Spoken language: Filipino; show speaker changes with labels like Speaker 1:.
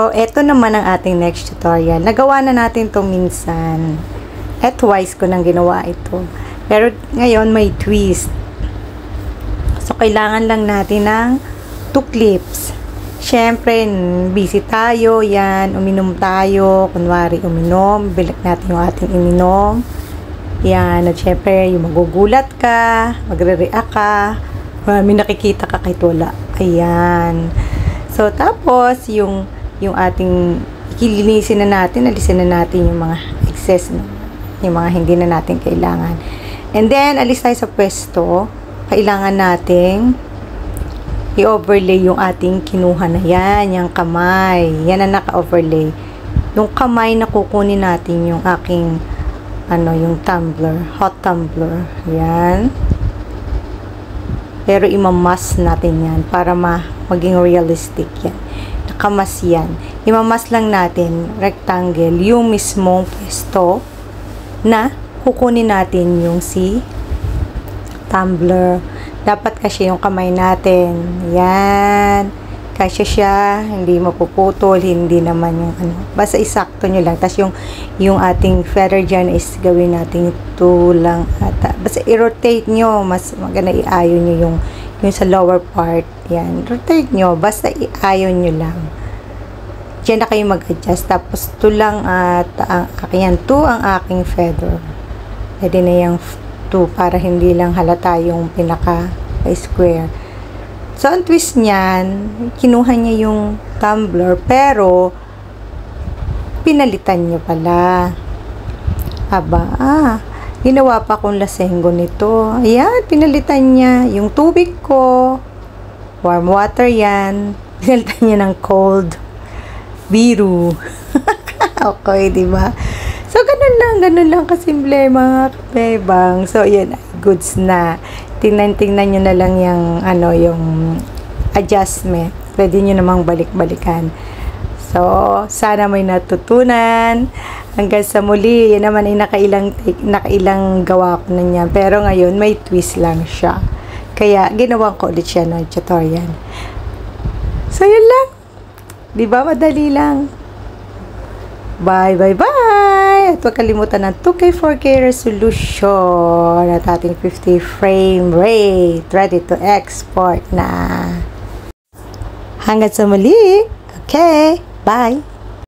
Speaker 1: So, eto naman ang ating next tutorial. Nagawa na natin to minsan. Twice ko nang ginawa ito. Pero ngayon may twist. So, kailangan lang natin ng 2 clips. Siyempre, busy tayo. Yan, uminom tayo. Kunwari, uminom. Bilag natin yung ating ininom. Yan, at syempre, yung magugulat ka, magre-react ka. May nakikita ka kahit wala. Ayan. So, tapos, yung ating kilinisin na natin, alisin na natin yung mga excess, yung mga hindi na natin kailangan. And then, alis tayo sa pwesto. Kailangan nating i-overlay yung ating kinuha na yan, yung kamay. Yan ang naka-overlay. Yung kamay na kukunin natin yung aking, yung tumbler, hot tumbler. Yan. Pero imamas natin yan para maging realistic yan. Nakamas yan. Imamas lang natin, rectangle, yung mismong pwesto na kukunin natin yung tumbler. Dapat kasi yung kamay natin. Yan. Kasi siya, hindi mapuputol, hindi naman yung basta isakto nyo lang. Tapos yung ating feather dyan is gawin natin 2 lang ata. Basta i-rotate nyo, mas maganda iayon nyo yung sa lower part. Yan. Rotate nyo, basta iayon nyo lang. Diyan na kayo mag-adjust. Tapos 2 lang at ang aking 2 ang aking feather. Pwede na yung 2 para hindi lang halata yung pinaka-square. So, ang twist niyan, kinuha niya yung tumbler, pero pinalitan niya pala. Ginawa pa akong lasenggo nito. Ayan, pinalitan niya yung tubig ko. Warm water yan. Pinalitan niya ng cold. Biru. Okay, diba? So, ganun lang kasimple mga kabebang. So, yan, goods na. Tingnan nyo na lang yung, yung adjustment. Pwede nyo namang balik-balikan. So, sana may natutunan. Hanggang sa muli, yan naman ay nakailang gawa ko na niyan. Pero ngayon, may twist lang siya. Kaya, ginawa ko ulit siya ng tutorial. So, yun lang. Diba? Madali lang. Bye, bye, bye! At huwag kalimutan ng 2K, 4K resolution at ating 50 frame rate. Ready to export na. Hanggang sa muli. Okay, bye!